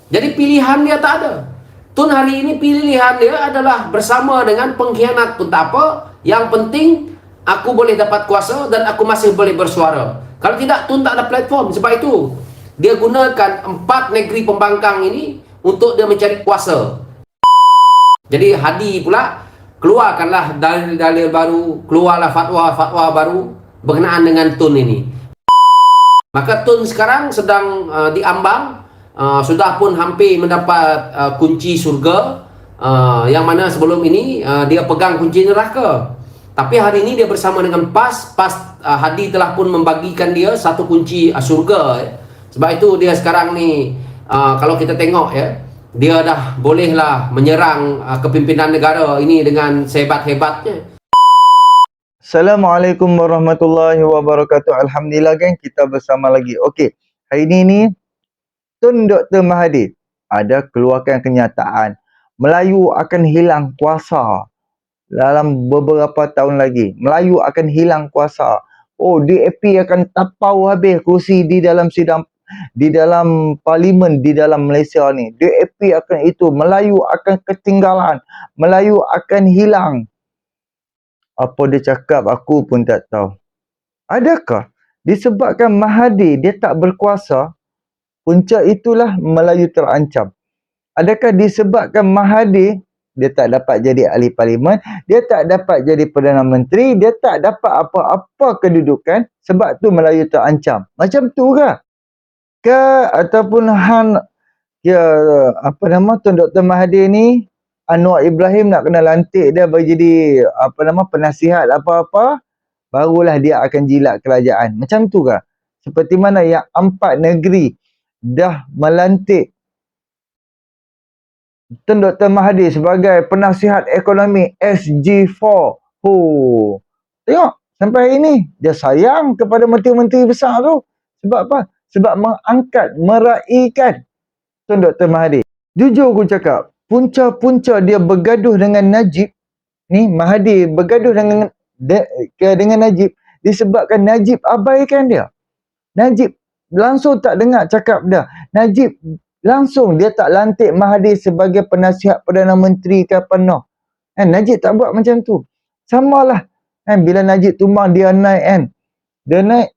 Jadi pilihan dia tak ada. Tun hari ini pilihan dia adalah bersama dengan pengkhianat pun tak apa. Yang penting aku boleh dapat kuasa dan aku masih boleh bersuara. Kalau tidak, Tun tak ada platform. Sebab itu dia gunakan 4 negeri pembangkang ini untuk dia mencari kuasa. Jadi Hadi pula keluarkanlah dalil-dalil baru, keluarlah fatwa-fatwa baru berkenaan dengan Tun ini. Maka Tun sekarang sedang diambang, sudah pun hampir mendapat kunci surga, yang mana sebelum ini dia pegang kunci neraka. Tapi hari ini dia bersama dengan PAS. Hadi telah pun membagikan dia satu kunci surga. Sebab itu dia sekarang ni, kalau kita tengok ya, dia dah bolehlah menyerang kepimpinan negara ini dengan sehebat-hebatnya. Assalamualaikum warahmatullahi wabarakatuh. Alhamdulillah geng, kita bersama lagi. Okey, hari ini Tun Dr. Mahathir ada keluarkan kenyataan Melayu akan hilang kuasa dalam beberapa tahun lagi. Melayu akan hilang kuasa. Oh, DAP akan tapau habis kursi di dalam sidang, di dalam parlimen di dalam Malaysia ni. DAP akan itu, Melayu akan ketinggalan, Melayu akan hilang. Apa dia cakap aku pun tak tahu. Adakah disebabkan Mahathir dia tak berkuasa, punca itulah Melayu terancam? Adakah disebabkan Mahathir dia tak dapat jadi ahli parlimen, dia tak dapat jadi Perdana Menteri, dia tak dapat apa-apa kedudukan, sebab tu Melayu terancam? Macam tu ke? Ataupun ya, apa nama Tun Dr. Mahathir ni, Anwar Ibrahim nak kena lantik dia bagi jadi penasihat apa-apa, barulah dia akan jilat kerajaan. Macam tu ke? Seperti mana yang 4 negeri dah melantik Tun Dr. Mahathir sebagai penasihat ekonomi SG4. Tengok, sampai hari ini dia sayang kepada menteri-menteri besar tu. Sebab apa? Sebab mengangkat, meraihkan Tun Dr. Mahathir. Jujur aku cakap, punca-punca dia bergaduh dengan Najib ni, Mahathir bergaduh dengan Najib disebabkan Najib abaikan dia. Najib langsung tak dengar cakap dia. Najib langsung dia tak lantik Mahathir sebagai penasihat Perdana Menteri ke apa no. Najib tak buat macam tu. Samalah bila Najib tumbang dia naik Dia naik,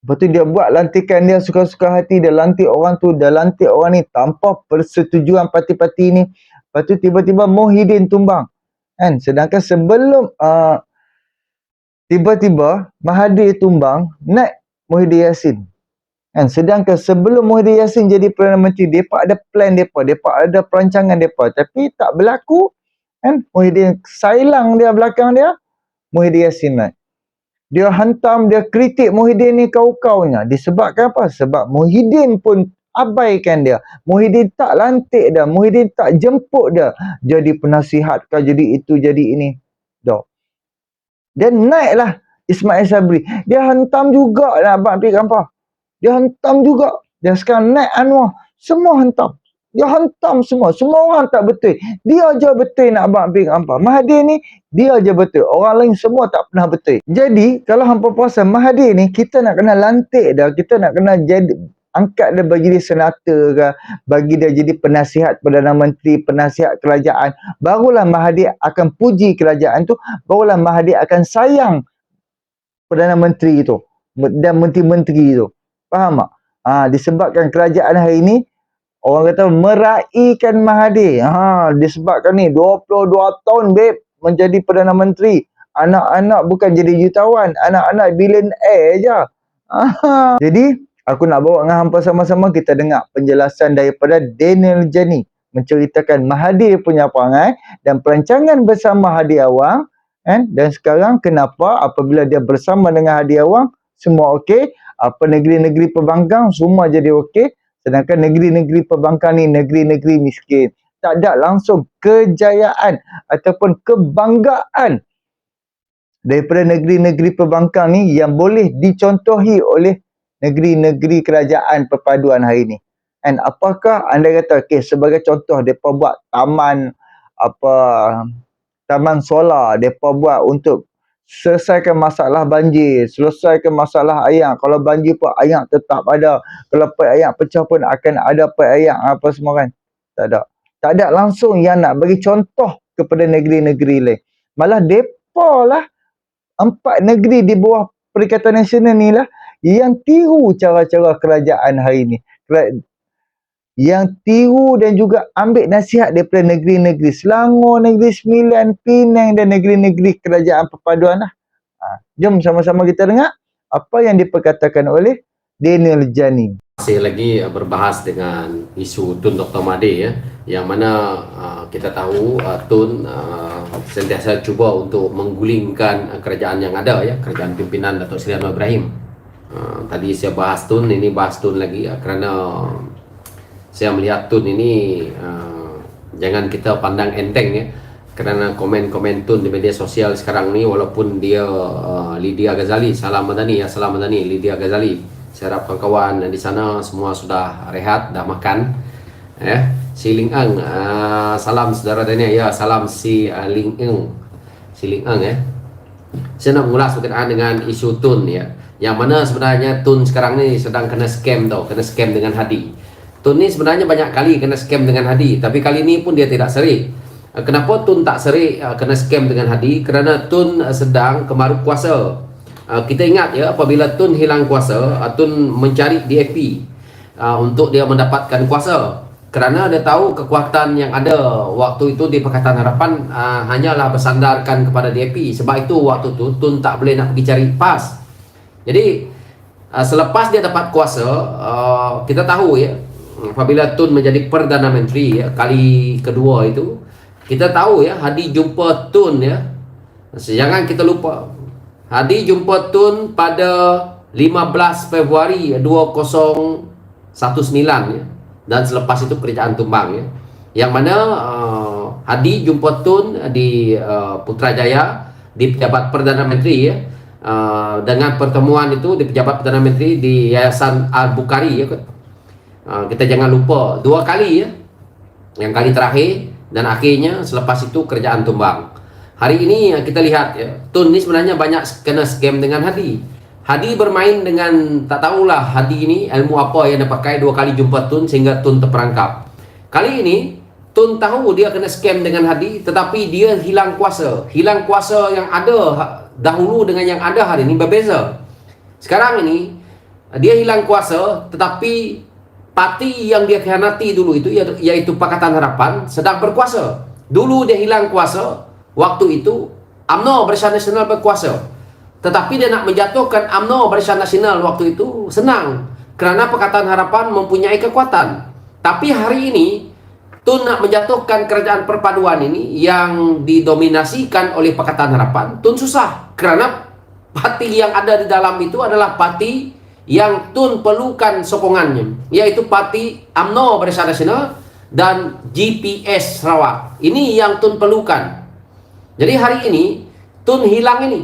lepas tu dia buat lantikan dia suka-suka hati, dia lantik orang tu, dia lantik orang ni tanpa persetujuan parti-parti ni. Lepas tu tiba-tiba Muhyiddin tumbang. Sedangkan sebelum tiba-tiba Mahathir tumbang, naik Muhyiddin Yassin. Sedangkan sebelum Muhyiddin Yassin jadi Perdana Menteri, mereka ada plan mereka, mereka ada perancangan mereka, tapi tak berlaku. Muhyiddin sailang dia belakang dia, Muhyiddin Yassin naik. Dia hantam, dia kritik Muhyiddin ni kau-kaunya. Disebabkan apa? Sebab Muhyiddin pun abaikan dia. Muhyiddin tak lantik dia. Muhyiddin tak jemput dia jadi penasihat kah, jadi itu, jadi ini. Dan naiklah Ismail Sabri. Dia hantam juga nak abang pergi kampar. Dia hantam juga. Dan sekarang naik Anwar. Semua hantam. Dia hantam semua. Semua orang tak betul. Dia je betul nak abang pergi kampar. Mahathir ni, dia je betul. Orang lain semua tak pernah betul. Jadi, kalau hampa perasan Mahathir ni, kita nak kena lantik dah. Kita nak kena jadi angkat dia bagi dia senata ke, bagi dia jadi penasihat Perdana Menteri, penasihat kerajaan. Barulah Mahathir akan puji kerajaan tu. Barulah Mahathir akan sayang Perdana Menteri itu dan menteri-menteri itu. Faham tak? Disebabkan kerajaan hari ini orang kata meraihkan Mahathir. Disebabkan ni 22 tahun babe menjadi Perdana Menteri. Anak-anak bukan jadi jutawan, anak-anak billionaire je. Jadi aku nak bawa dengan hampa sama-sama kita dengar penjelasan daripada Daniel Jani menceritakan Mahathir punya perangai dan perancangan bersama Hadi Awang. Dan sekarang kenapa apabila dia bersama dengan Hadi Awang semua okey, apa negeri-negeri pembangkang semua jadi okey, sedangkan negeri-negeri pembangkang ni negeri-negeri miskin. Tak ada langsung kejayaan ataupun kebanggaan daripada negeri-negeri pembangkang ni yang boleh dicontohi oleh negeri-negeri kerajaan perpaduan hari ni. Apakah anda kata, okey, sebagai contoh mereka buat taman solar, mereka buat untuk selesaikan masalah banjir, selesaikan masalah air. Kalau banjir pun air tetap ada. Kalau pipe air pecah pun akan ada pipe air apa semua kan. Tak ada. Tak ada langsung yang nak bagi contoh kepada negeri-negeri lain. Malah depa lah 4 negeri di bawah Perikatan Nasional ni lah yang tiru cara-cara kerajaan hari ni. Yang tiru dan juga ambil nasihat daripada negeri-negeri Selangor, Negeri Sembilan, Penang dan negeri-negeri kerajaan perpaduan lah. Jom sama-sama kita dengar apa yang diperkatakan oleh Daniel Jani. Masih lagi berbahas dengan isu Tun Dr. Mahathir ya, yang mana kita tahu Tun sentiasa cuba untuk menggulingkan kerajaan yang ada ya, kerajaan pimpinan Datuk Seri Anwar Ibrahim. Tadi saya bahas Tun, ini bahas Tun lagi ya, kerana saya melihat Tun ini jangan kita pandang enteng ya, kerana komen-komen Tun di media sosial sekarang ni, walaupun dia Lydia Ghazali, Salam Madani ya, Salam Madani, Lydia Ghazali. Saya harap kawan-kawan di sana semua sudah rehat, dah makan ya. Si Ling Eng, salam saudara Dania ya, salam si Ling Eng, si Ling Eng ya. Saya nak mengulas berkenaan dengan isu Tun ya, yang mana sebenarnya Tun sekarang ni sedang kena scam tau, kena scam dengan Hadi. Tun ni sebenarnya banyak kali kena scam dengan Hadi, tapi kali ni pun dia tidak serik. Kenapa Tun tak serik kena scam dengan Hadi? Kerana Tun sedang kemaruk kuasa. Kita ingat ya, apabila Tun hilang kuasa, Tun mencari DAP untuk dia mendapatkan kuasa, kerana dia tahu kekuatan yang ada waktu itu di Pakatan Harapan hanyalah bersandarkan kepada DAP. Sebab itu waktu itu Tun tak boleh nak pergi cari PAS. Jadi selepas dia dapat kuasa, kita tahu ya, apabila Tun menjadi Perdana Menteri ya, kali kedua itu, kita tahu ya, Hadi jumpa Tun ya. Jangan kita lupa, Hadi jumpa Tun pada 15 Februari 2019 ya, dan selepas itu kerajaan tumbang ya. Yang mana Hadi jumpa Tun di Putrajaya di pejabat Perdana Menteri ya. Dengan pertemuan itu di pejabat Perdana Menteri di Yayasan Al-Bukhari ya. Kita jangan lupa 2 kali ya. Yang kali terakhir dan akhirnya selepas itu kerajaan tumbang. Hari ini kita lihat ya, Tun ni sebenarnya banyak kena scam dengan Hadi. Hadi bermain dengan, tak tahulah Hadi ini ilmu apa yang dia pakai, 2 kali jumpa Tun sehingga Tun terperangkap. Kali ini Tun tahu dia kena scam dengan Hadi, tetapi dia hilang kuasa. Hilang kuasa yang ada dahulu dengan yang ada hari ini berbeza. Sekarang ini dia hilang kuasa, tetapi parti yang dia khianati dulu itu, iaitu Pakatan Harapan, sedang berkuasa. Dulu dia hilang kuasa, waktu itu UMNO Barisan Nasional berkuasa. Tetapi dia nak menjatuhkan UMNO Barisan Nasional waktu itu senang, kerana Pakatan Harapan mempunyai kekuatan. Tapi hari ini Tun nak menjatuhkan kerajaan perpaduan ini yang didominasikan oleh Pakatan Harapan. Tun susah, kerana parti yang ada di dalam itu adalah parti yang Tun perlukan sokongannya, yaitu parti UMNO Barisan Nasional dan GPS Sarawak. Ini yang Tun perlukan. Jadi hari ini Tun hilang ini,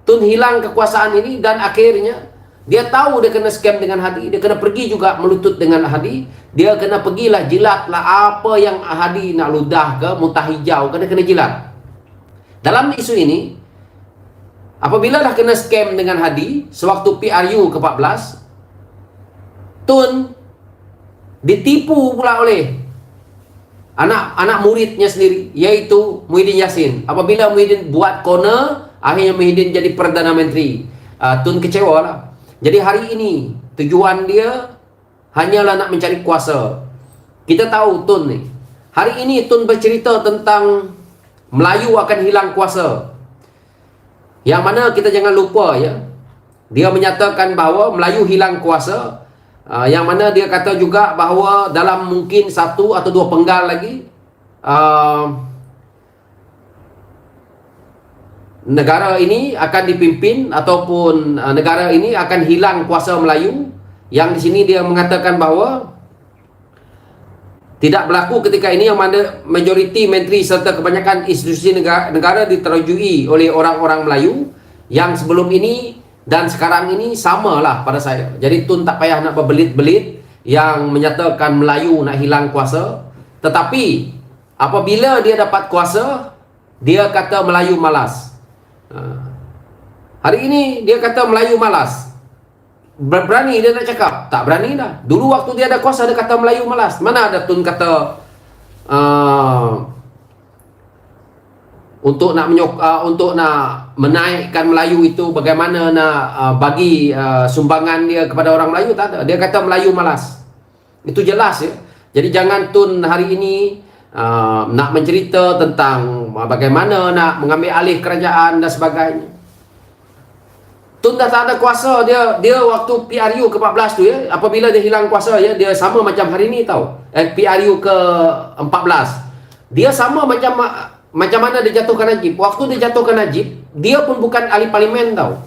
Tun hilang kekuasaan ini, dan akhirnya dia tahu dia kena scam dengan Hadi. Dia kena pergi juga melutut dengan Hadi. Dia kena pergilah jilatlah apa yang Hadi nak ludah ke, muntah hijau, kena jilat. Dalam isu ini, apabila dah kena scam dengan Hadi sewaktu PRU ke-14, Tun ditipu pula oleh anak muridnya sendiri, yaitu Muhyiddin Yassin. Apabila Muhyiddin buat corner, akhirnya Muhyiddin jadi Perdana Menteri. Tun kecewa lah. Jadi hari ini tujuan dia hanyalah nak mencari kuasa. Kita tahu Tun ni, hari ini Tun bercerita tentang Melayu akan hilang kuasa, yang mana kita jangan lupa ya, dia menyatakan bahawa Melayu hilang kuasa. Yang mana dia kata juga bahawa dalam mungkin 1 atau 2 penggal lagi, negara ini akan dipimpin, ataupun negara ini akan hilang kuasa Melayu. Yang di sini dia mengatakan bahawa tidak berlaku ketika ini, yang mana majoriti menteri serta kebanyakan institusi negara diterujui oleh orang-orang Melayu. Yang sebelum ini dan sekarang ini samalah pada saya. Jadi Tun tak payah nak berbelit-belit yang menyatakan Melayu nak hilang kuasa. Tetapi apabila dia dapat kuasa, dia kata Melayu malas. Hari ini dia kata Melayu malas. Berani dia nak cakap? Tak berani dah. Dulu waktu dia ada kuasa dia kata Melayu malas. Mana ada Tun kata untuk nak menaikkan Melayu itu, bagaimana nak bagi sumbangan dia kepada orang Melayu? Tak ada. Dia kata Melayu malas. Itu jelas ya. Jadi jangan Tun hari ini nak mencerita tentang bagaimana nak mengambil alih kerajaan dan sebagainya. Tun dah tak ada kuasa. Dia waktu PRU ke-14 tu ya, apabila dia hilang kuasa ya, dia sama macam hari ni tau. PRU ke-14. Dia sama macam mana dia jatuhkan Najib. Waktu dia jatuhkan Najib, dia pun bukan ahli parlimen tau.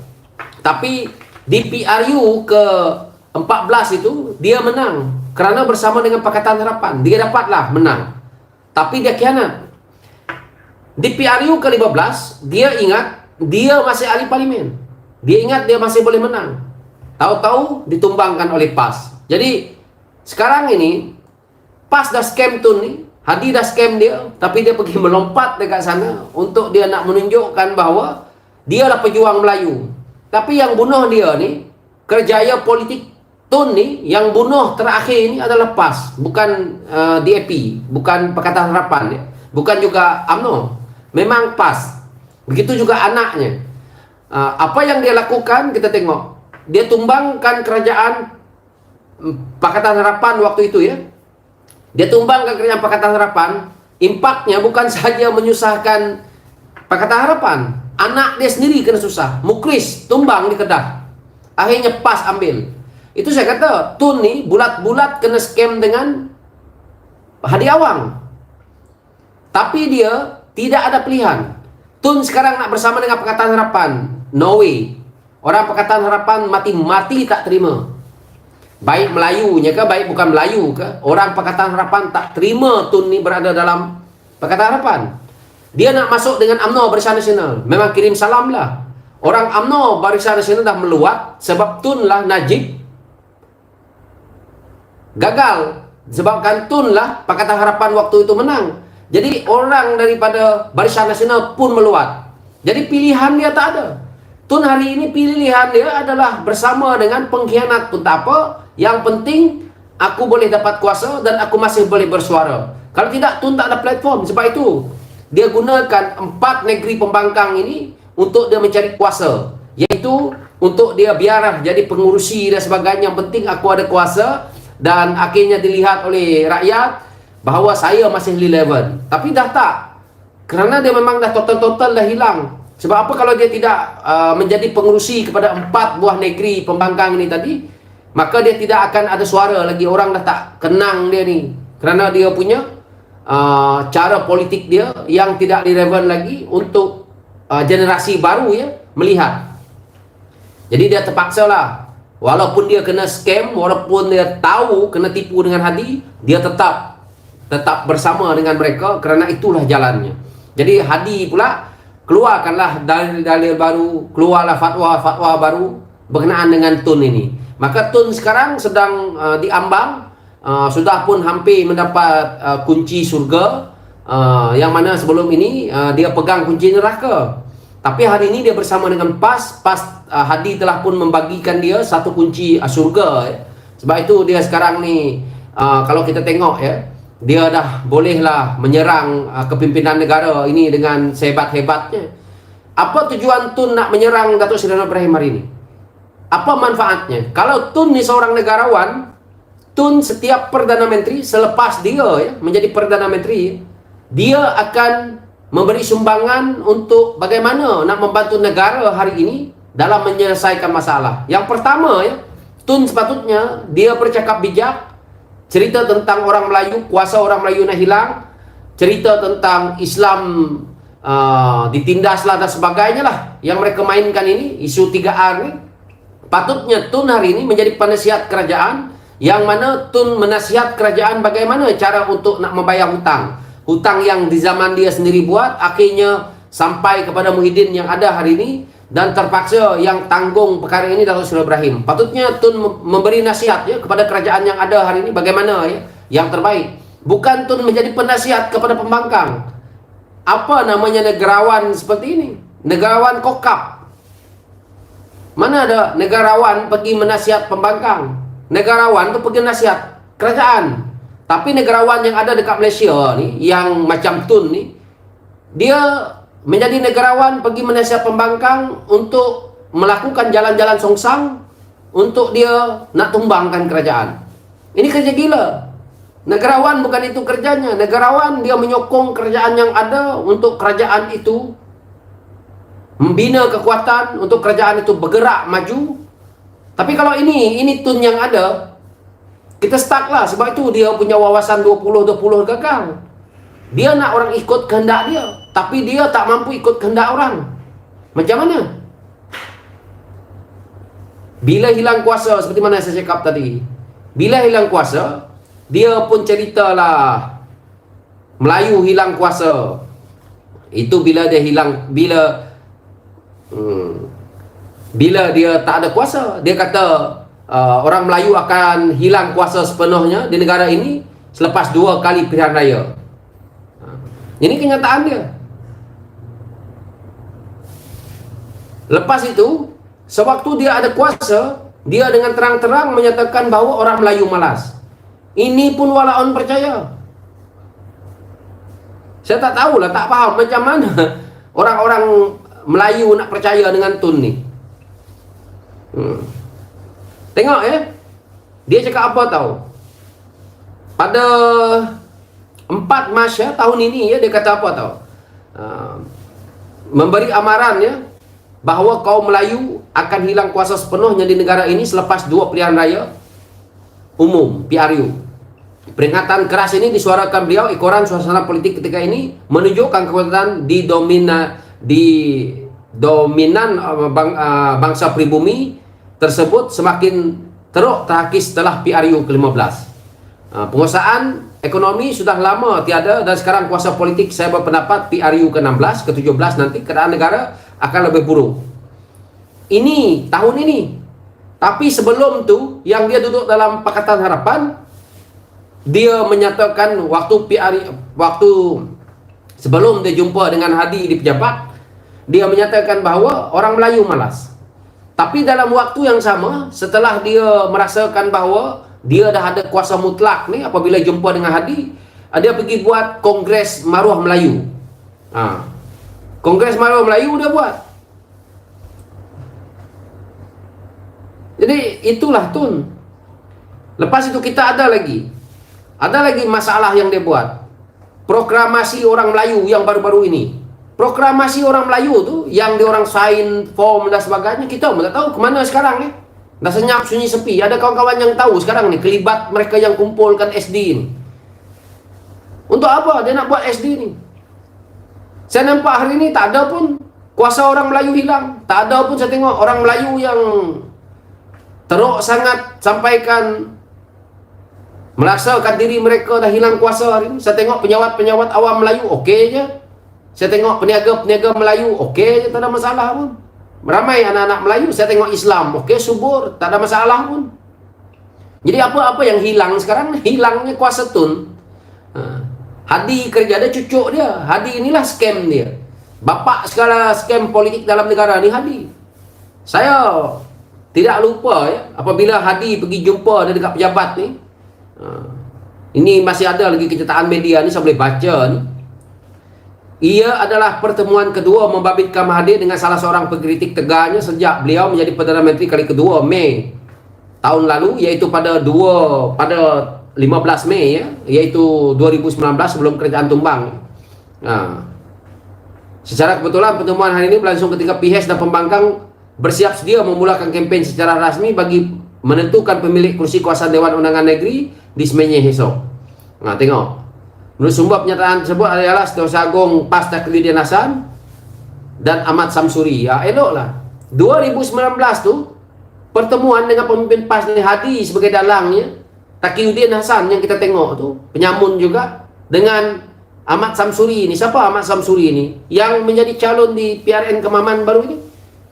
Tapi di PRU ke-14 itu dia menang kerana bersama dengan Pakatan Harapan. Dia dapatlah menang. Tapi dia khianat. Di PRU ke-15 dia ingat dia masih ahli parlimen. Dia ingat dia masih boleh menang. Tahu-tahu ditumbangkan oleh PAS. Jadi sekarang ini PAS dah scam Tun ni. Hadi dah scam dia, tapi dia pergi melompat dekat sana untuk dia nak menunjukkan bahawa dia lah pejuang Melayu. Tapi yang bunuh dia ni, kerjaya politik Tun ni, yang bunuh terakhir ni adalah PAS, bukan DAP, bukan Pakatan Harapan dia, bukan juga UMNO. Memang PAS. Begitu juga anaknya. Apa yang dia lakukan kita tengok. Dia tumbangkan kerajaan Pakatan Harapan waktu itu ya. Dia tumbangkan kerajaan Pakatan Harapan. Impaknya bukan sahaja menyusahkan Pakatan Harapan, anak dia sendiri kena susah. Mukris tumbang di Kedah. Akhirnya PAS ambil. Itu saya kata Tun ni bulat-bulat kena scam dengan Hadi Awang. Tapi dia tidak ada pilihan. Tun sekarang nak bersama dengan Pakatan Harapan. No way. Orang Pakatan Harapan mati-mati tak terima. Baik Melayunya ke, baik bukan Melayu ke, orang Pakatan Harapan tak terima Tun ni berada dalam Pakatan Harapan. Dia nak masuk dengan UMNO Barisan Nasional. Memang kirim salam lah. Orang UMNO Barisan Nasional dah meluat sebab Tun lah Najib gagal. Sebabkan Tun lah Pakatan Harapan waktu itu menang. Jadi orang daripada Barisan Nasional pun meluat. Jadi pilihan dia tak ada. Tun hari ini pilihan dia adalah bersama dengan pengkhianat pun tak apa. Yang penting aku boleh dapat kuasa dan aku masih boleh bersuara. Kalau tidak, Tun tak ada platform. Sebab itu dia gunakan 4 negeri pembangkang ini untuk dia mencari kuasa. Iaitu untuk dia biarlah jadi pengurusi dan sebagainya. Yang penting aku ada kuasa. Dan akhirnya dilihat oleh rakyat bahawa saya masih relevan. Tapi dah tak. Kerana dia memang dah total-total dah hilang. Sebab apa kalau dia tidak menjadi pengurusi kepada 4 buah negeri pembangkang ini tadi, maka dia tidak akan ada suara lagi. Orang dah tak kenang dia ni. Kerana dia punya cara politik dia yang tidak relevan lagi untuk generasi baru ya melihat. Jadi dia terpaksa lah. Walaupun dia kena scam, walaupun dia tahu kena tipu dengan Hadi, dia tetap bersama dengan mereka kerana itulah jalannya. Jadi Hadi pula keluarkanlah dalil-dalil baru, keluarlah fatwa-fatwa baru berkenaan dengan Tun ini. Maka Tun sekarang sedang diambang, sudah pun hampir mendapat kunci surga, yang mana sebelum ini dia pegang kunci neraka. Tapi hari ini dia bersama dengan PAS. Hadi telah pun membagikan dia satu kunci surga ya. Sebab itu dia sekarang ni kalau kita tengok ya, dia dah bolehlah menyerang kepimpinan negara ini dengan sehebat-hebatnya. Apa tujuan Tun nak menyerang Datuk Seri Anwar Ibrahim hari ini? Apa manfaatnya? Kalau Tun ni seorang negarawan, Tun setiap Perdana Menteri selepas dia ya, menjadi Perdana Menteri, dia akan memberi sumbangan untuk bagaimana nak membantu negara hari ini dalam menyelesaikan masalah. Yang pertama ya, Tun sepatutnya dia bercakap bijak, cerita tentang orang Melayu, kuasa orang Melayu nak hilang, cerita tentang Islam ditindaslah dan sebagainya lah yang mereka mainkan ini, isu 3R ni. Patutnya Tun hari ini menjadi penasihat kerajaan, yang mana Tun menasihat kerajaan bagaimana cara untuk nak membayar hutang. Hutang yang di zaman dia sendiri buat, akhirnya sampai kepada Muhyiddin yang ada hari ini, dan terpaksa yang tanggung perkara ini Datuk Seri Ibrahim. Patutnya Tun memberi nasihat ya kepada kerajaan yang ada hari ini bagaimana ya yang terbaik. Bukan Tun menjadi penasihat kepada pembangkang. Apa namanya negarawan seperti ini? Negarawan kokap. Mana ada negarawan pergi menasihat pembangkang? Negarawan tu pergi nasihat kerajaan. Tapi negarawan yang ada dekat Malaysia ni, yang macam Tun ni, dia menjadi negarawan pergi menasihat pembangkang untuk melakukan jalan-jalan songsang untuk dia nak tumbangkan kerajaan. Ini kerja gila. Negarawan bukan itu kerjanya. Negarawan dia menyokong kerajaan yang ada untuk kerajaan itu membina kekuatan untuk kerajaan itu bergerak maju. Tapi kalau ini Tun yang ada, kita stuck lah. Sebab itu dia punya wawasan 20-20 gagal. Dia nak orang ikut kehendak dia, tapi dia tak mampu ikut kehendak orang. Macam mana? Bila hilang kuasa, seperti mana saya cakap tadi, bila hilang kuasa, dia pun ceritalah Melayu hilang kuasa. Itu bila dia hilang, bila dia tak ada kuasa. Dia kata orang Melayu akan hilang kuasa sepenuhnya di negara ini selepas 2 kali pilihan raya. Ini kenyataan dia. Lepas itu, sewaktu dia ada kuasa, dia dengan terang-terang menyatakan bahawa orang Melayu malas. Ini pun walaupun percaya. Saya tak tahulah, tak faham macam mana orang-orang Melayu nak percaya dengan Tun ni. Tengok ya, dia cakap apa tahu? Pada 4 Mac ya, tahun ini ya, dia kata apa tahu? Memberi amaran ya, bahawa kaum Melayu akan hilang kuasa sepenuhnya di negara ini selepas 2 pilihan raya umum PRU. Peringatan keras ini disuarakan beliau. Ekoran suasana politik ketika ini menunjukkan kekuatan di dominan bangsa pribumi tersebut semakin teruk terhakis setelah PRU ke-15. Penguasaan ekonomi sudah lama tiada dan sekarang kuasa politik, saya berpendapat PRU ke-16, ke-17 nanti keadaan negara akan lebih buruk. Ini tahun ini. Tapi sebelum tu, yang dia duduk dalam Pakatan Harapan, dia menyatakan waktu sebelum dia jumpa dengan Hadi di pejabat, dia menyatakan bahawa orang Melayu malas. Tapi dalam waktu yang sama, setelah dia merasakan bahawa dia dah ada kuasa mutlak ni, apabila jumpa dengan Hadi, dia pergi buat Kongres Maruah Melayu. Kongres Maruah Melayu dia buat. Jadi itulah Tun. Lepas itu kita ada lagi masalah yang dia buat. Proklamasi orang Melayu yang baru-baru ini. Proklamasi orang Melayu tu yang diorang sign form dan sebagainya, kita pun tak tahu ke mana sekarang ni. Dah senyap sunyi sepi. Ada kawan-kawan yang tahu sekarang ni kelibat mereka yang kumpulkan SD ni. Untuk apa dia nak buat SD ni? Saya nampak hari ni tak ada pun kuasa orang Melayu hilang. Tak ada pun saya tengok orang Melayu yang teruk sangat sampaikan merasakan diri mereka dah hilang kuasa hari ni. Saya tengok penyawat-penyawat awam Melayu okey je. Saya tengok peniaga-peniaga Melayu okey je, tak ada masalah pun. Ramai anak-anak Melayu saya tengok Islam okey, subur, tak ada masalah pun. Jadi apa-apa yang hilang sekarang, hilangnya kuasa Tun. Hadi kerja dia, cucuk dia. Hadi inilah scam dia. Bapak segala scam politik dalam negara ni Hadi. Saya tidak lupa ya, apabila Hadi pergi jumpa dia dekat pejabat ni. Ini masih ada lagi kenyataan media ni, saya boleh baca ni. Ia adalah pertemuan kedua membabitkan Mahathir dengan salah seorang pengkritik tegarnya sejak beliau menjadi Perdana Menteri kali kedua Mei tahun lalu, iaitu pada 15 Mei ya, iaitu 2019 sebelum kerajaan tumbang. Secara kebetulan pertemuan hari ini berlangsung ketika PHS dan pembangkang bersiap sedia memulakan kempen secara rasmi bagi menentukan pemilik kursi kuasa Dewan Undangan Negeri di Semenyih esok. Tengok. Menurut sumber pernyataan tersebut adalah Setiausaha Agung PAS Takrudin Hasan dan Ahmad Samsuri. Eloklah. 2019 tu pertemuan dengan pemimpin PAS ni Hadi sebagai dalangnya, Takrudin Hasan yang kita tengok tu penyamun juga, dengan Ahmad Samsuri ni. Siapa Ahmad Samsuri ni? Yang menjadi calon di PRN Kemaman baru ini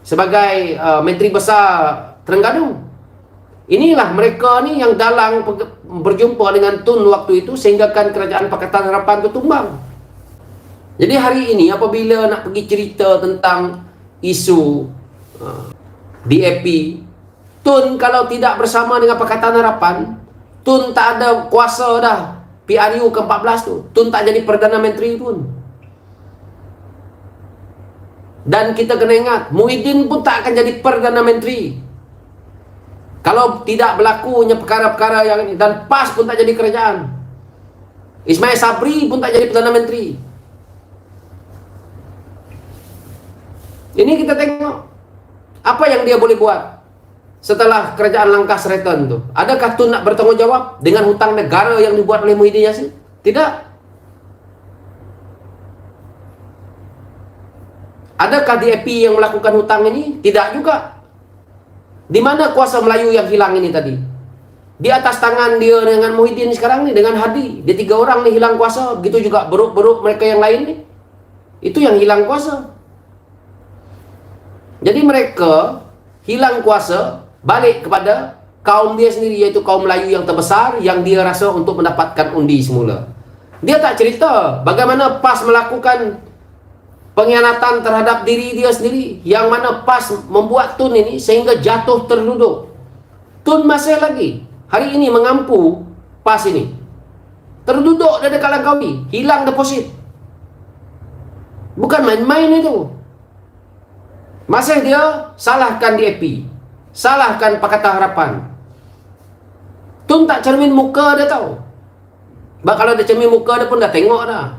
sebagai Menteri Besar Terengganu. Inilah mereka ni yang dalang berjumpa dengan Tun waktu itu sehinggakan kerajaan Pakatan Harapan itu tumbang. Jadi hari ini apabila nak pergi cerita tentang isu DAP, Tun kalau tidak bersama dengan Pakatan Harapan, Tun tak ada kuasa dah. PRU ke-14 tu, Tun tak jadi Perdana Menteri pun. Dan kita kena ingat, Muhyiddin pun tak akan jadi Perdana Menteri kalau tidak berlakunya perkara-perkara yang ini. Dan PAS pun tak jadi kerajaan. Ismail Sabri pun tak jadi Perdana Menteri. Ini kita tengok apa yang dia boleh buat setelah kerajaan Langkah Sretan tu. Adakah Tun nak bertanggungjawab dengan hutang negara yang dibuat oleh Muhyiddin Yassin? Tidak. Adakah DAP yang melakukan hutang ini? Tidak juga. Di mana kuasa Melayu yang hilang ini tadi? Di atas tangan dia dengan Muhyiddin sekarang ni, dengan Hadi. Dia 3 orang ni hilang kuasa. Begitu juga beruk-beruk mereka yang lain ni. Itu yang hilang kuasa. Jadi mereka hilang kuasa balik kepada kaum dia sendiri, iaitu kaum Melayu yang terbesar yang dia rasa untuk mendapatkan undi semula. Dia tak cerita bagaimana PAS melakukan pengkhianatan terhadap diri dia sendiri, yang mana PAS membuat Tun ini sehingga jatuh terduduk. Tun masih lagi hari ini mengampu PAS ini. Terduduk dia dekat Langkawi, hilang deposit. Bukan main-main itu. Masih dia salahkan DAP, salahkan Pakatan Harapan. Tun tak cermin muka dia tahu. Sebab kalau dia cermin muka dia pun dah tengok dah.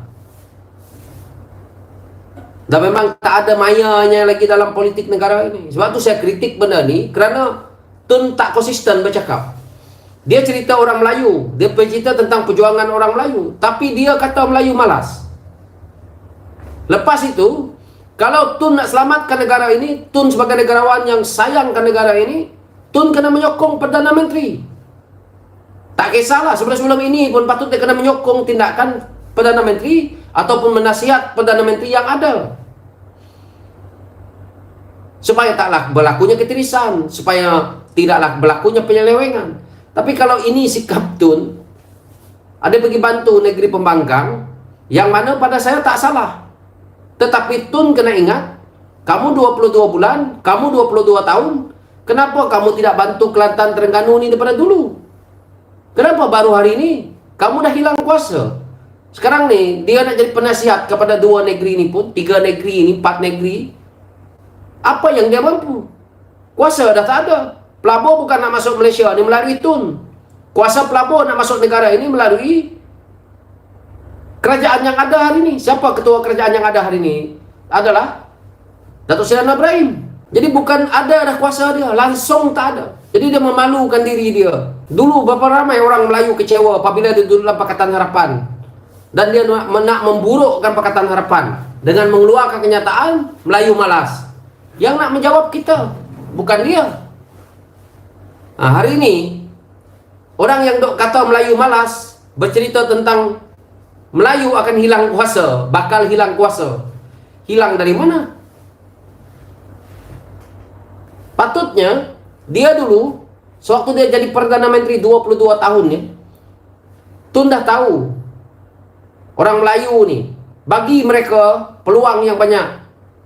Dan memang tak ada mayanya lagi dalam politik negara ini. Sebab tu saya kritik benda ni, kerana Tun tak konsisten bercakap. Dia cerita orang Melayu, dia bercerita tentang perjuangan orang Melayu, tapi dia kata Melayu malas. Lepas itu, kalau Tun nak selamatkan negara ini, Tun sebagai negarawan yang sayangkan negara ini, Tun kena menyokong Perdana Menteri. Tak kisahlah, sebelum-sebelum ini pun patut dia kena menyokong tindakan Perdana Menteri ataupun menasihat Perdana Menteri yang ada. Supaya taklah berlakunya ketirisan, supaya tidaklah berlakunya penyelewengan. Tapi kalau ini sikap Tun, ada pergi bantu negeri pembangkang, yang mana pada saya tak salah. Tetapi Tun kena ingat, kamu 22 bulan, kamu 22 tahun, kenapa kamu tidak bantu Kelantan Terengganu ni daripada dulu? Kenapa baru hari ini kamu dah hilang kuasa? Sekarang ni dia nak jadi penasihat kepada 2 negeri ni pun, 3 negeri ni, 4 negeri. Apa yang dia mampu? Kuasa dah tak ada. Pelabur bukan nak masuk Malaysia ni melalui Tun. Kuasa pelabur nak masuk negara ini melalui kerajaan yang ada hari ini. Siapa ketua kerajaan yang ada hari ini? Adalah Datuk Seri Anwar Ibrahim. Jadi bukan ada dah kuasa dia, langsung tak ada. Jadi dia memalukan diri dia. Dulu berapa ramai orang Melayu kecewa apabila dia duduk dalam Pakatan Harapan. Dan dia nak memburukkan Pakatan Harapan dengan mengeluarkan kenyataan Melayu malas. Yang nak menjawab kita, bukan dia. Hari ini orang yang dok kata Melayu malas bercerita tentang Melayu akan hilang kuasa, bakal hilang kuasa. Hilang dari mana? Patutnya dia dulu, sewaktu dia jadi Perdana Menteri 22 tahun ni, Tun dah tahu orang Melayu ni, bagi mereka peluang yang banyak,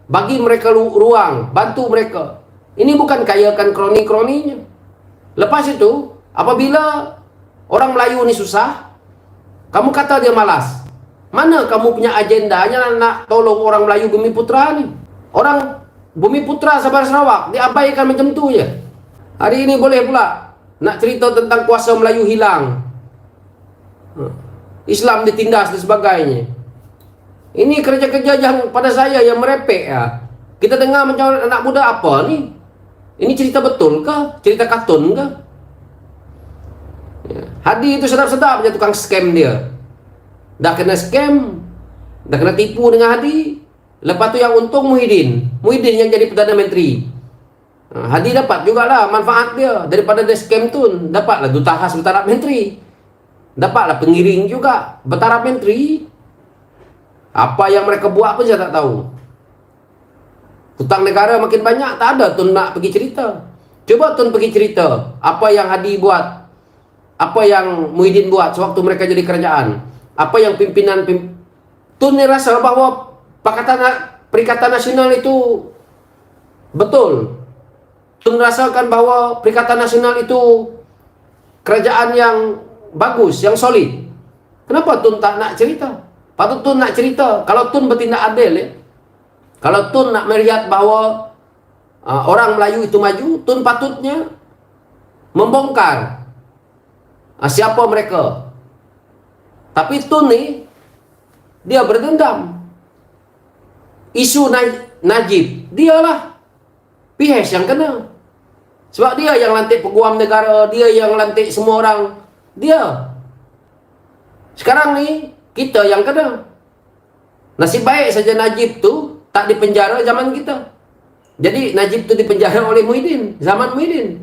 bagi mereka ruang, bantu mereka. Ini bukan kayakan kroni-kroninya. Lepas itu, apabila orang Melayu ni susah, kamu kata dia malas. Mana kamu punya agendanya nak tolong orang Melayu Bumi Putra ni? Orang Bumi Putra Sabah Sarawak diabaikan macam tu je. Hari ini boleh pula nak cerita tentang kuasa Melayu hilang, Islam ditindas dan sebagainya. Ini kerja-kerja yang pada saya yang merepek ya. Kita dengar macam anak muda apa ni? Ini cerita betul ke? Cerita kartun ke? Hadi itu sedap-sedap je tukang scam dia. Dah kena scam, dah kena tipu dengan Hadi. Lepas tu yang untung Muhyiddin yang jadi Perdana Menteri. Hadi dapat jugalah manfaat dia. Daripada dia scam tu, dapatlah Duta Khas Bertaraf Menteri, dapatlah pengiring juga Bertaraf Menteri. Apa yang mereka buat pun saya tak tahu. Hutang negara makin banyak, tak ada Tun nak pergi cerita. Cuba Tun pergi cerita apa yang Hadi buat, apa yang Muhyiddin buat sewaktu mereka jadi kerajaan, apa yang pimpinan Tun ni rasa bahawa Perikatan Nasional itu betul. Tun merasakan bahwa Perikatan Nasional itu kerajaan yang bagus, yang solid. Kenapa Tun tak nak cerita? Patut Tun nak cerita. Kalau Tun bertindak adil, ya. Kalau Tun nak melihat bahwa orang Melayu itu maju, Tun patutnya membongkar siapa mereka. Tapi Tun ni, dia berdendam. Isu Najib, dialah PH yang kena. Sebab dia yang lantik peguam negara, dia yang lantik semua orang. Dia. Sekarang ni, kita yang kena. Nasib baik saja Najib tu tak dipenjara zaman kita. Jadi Najib tu dipenjara oleh Muhyiddin, zaman Muhyiddin.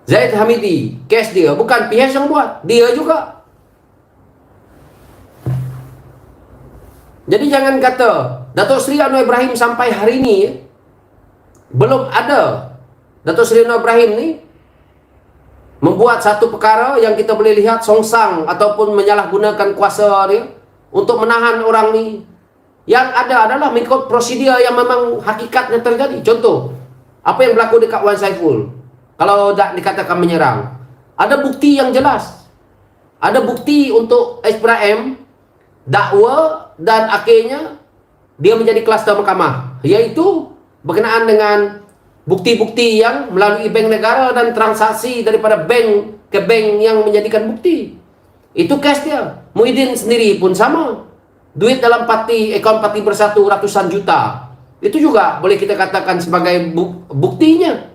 Zaid Hamidi, kes dia, bukan PH yang buat, dia juga. Jadi jangan kata Datuk Seri Anwar Ibrahim sampai hari ini belum ada Datuk Seri Anwar Ibrahim ni membuat satu perkara yang kita boleh lihat songsang ataupun menyalahgunakan kuasa dia untuk menahan orang ni. Yang ada adalah mengikut prosedur yang memang hakikatnya terjadi. Contoh, apa yang berlaku dekat Wan Saiful, kalau tak dikatakan menyerang, ada bukti yang jelas. Ada bukti untuk SPRM dakwa dan akhirnya dia menjadi kluster mahkamah, iaitu berkenaan dengan bukti-bukti yang melalui bank negara dan transaksi daripada bank ke bank yang menjadikan bukti. Itu kes dia. Muhyiddin sendiri pun sama. Duit dalam akaun parti Bersatu ratusan juta. Itu juga boleh kita katakan sebagai buktinya.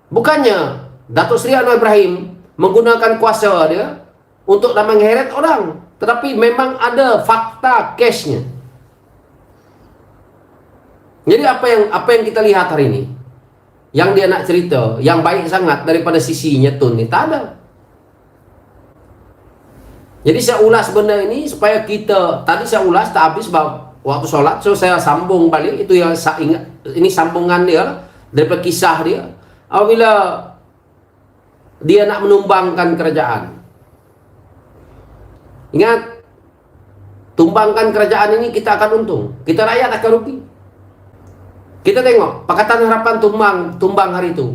Bukannya Datuk Seri Anwar Ibrahim menggunakan kuasa dia untuk mengheret orang, tetapi memang ada fakta cashnya. Jadi apa yang kita lihat hari ini, yang dia nak cerita, yang baik sangat daripada sisinya Tun ni tak ada. Jadi saya ulas benda ini supaya kita, tadi saya ulas tak habis sebab waktu solat, so saya sambung balik. Itu yang saya ingat, ini sambungan dia lah, daripada kisah dia. Apabila dia nak menumbangkan kerajaan, ingat, tumbangkan kerajaan ini kita akan untung, kita rakyat akan rugi. Kita tengok Pakatan Harapan tumbang hari itu.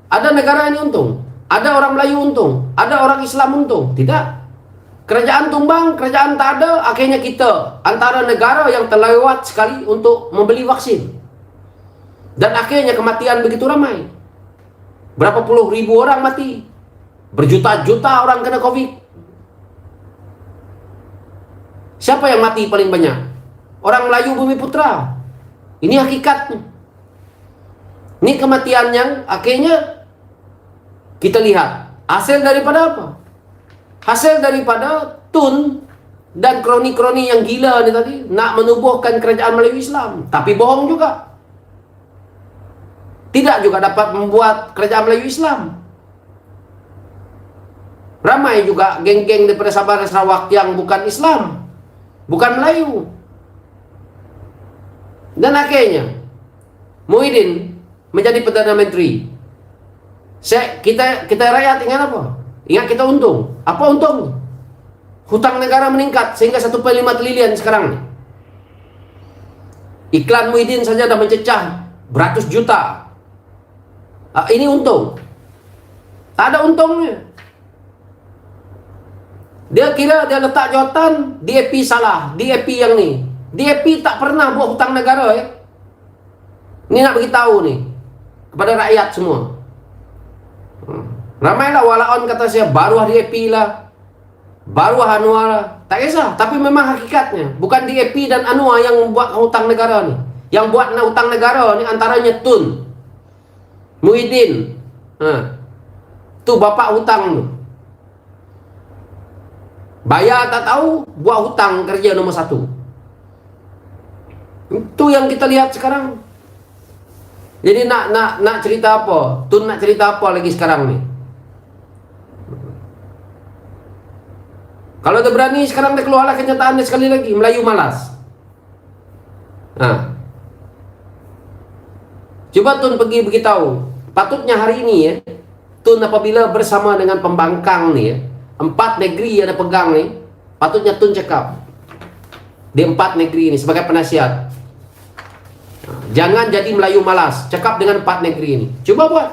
Ada negara ini untung, ada orang Melayu untung, ada orang Islam untung. Tidak. Kerajaan tumbang, kerajaan tak ada, akhirnya kita antara negara yang terlewat sekali untuk membeli vaksin. Dan akhirnya kematian begitu ramai. Berapa puluh ribu orang mati. Berjuta-juta orang kena COVID. Siapa yang mati paling banyak? Orang Melayu Bumi Putra. Ini hakikatnya. Ini kematian yang akhirnya kita lihat. Hasil daripada apa? Hasil daripada Tun dan kroni-kroni yang gila ni tadi nak menubuhkan kerajaan Melayu Islam. Tapi bohong juga. Tidak juga dapat membuat kerajaan Melayu Islam. Ramai juga geng-geng daripada Sabah dan Sarawak yang bukan Islam, bukan Melayu. Dan akhirnya Muhyiddin menjadi Perdana Menteri. Kita rakyat ingat apa? Ingat kita untung. Apa untung? Hutang negara meningkat sehingga 1,5 triliun sekarang ni. Iklan Muhyiddin saja dah mencecah beratus juta. Ini untung. Tak ada untungnya. Dia kira dia letak jawatan, DAP salah, DAP yang ni. DAP tak pernah buat hutang negara Ini nak beritahu ni kepada rakyat semua. Ramailah walaupun kata saya baruah DAP lah, baruah Anwar lah. Tak kisah, tapi memang hakikatnya bukan DAP dan Anwar yang buat hutang negara ni. Yang buat hutang negara ni antaranya Tun, Muhyiddin. Tu bapak hutang tu. Bayar tak tahu, buat hutang kerja nombor 1. Itu yang kita lihat sekarang. Jadi nak cerita apa? Tun nak cerita apa lagi sekarang ni? Kalau dia berani sekarang dia keluarlah kenyataannya sekali lagi. Melayu malas. Coba Tun pergi beritahu. Patutnya hari ini Tun apabila bersama dengan pembangkang ni 4 negeri yang ada pegang ni, patutnya Tun cakap di 4 negeri ni sebagai penasihat. Jangan jadi Melayu malas. Cakap dengan 4 negeri ini. Cuba buat.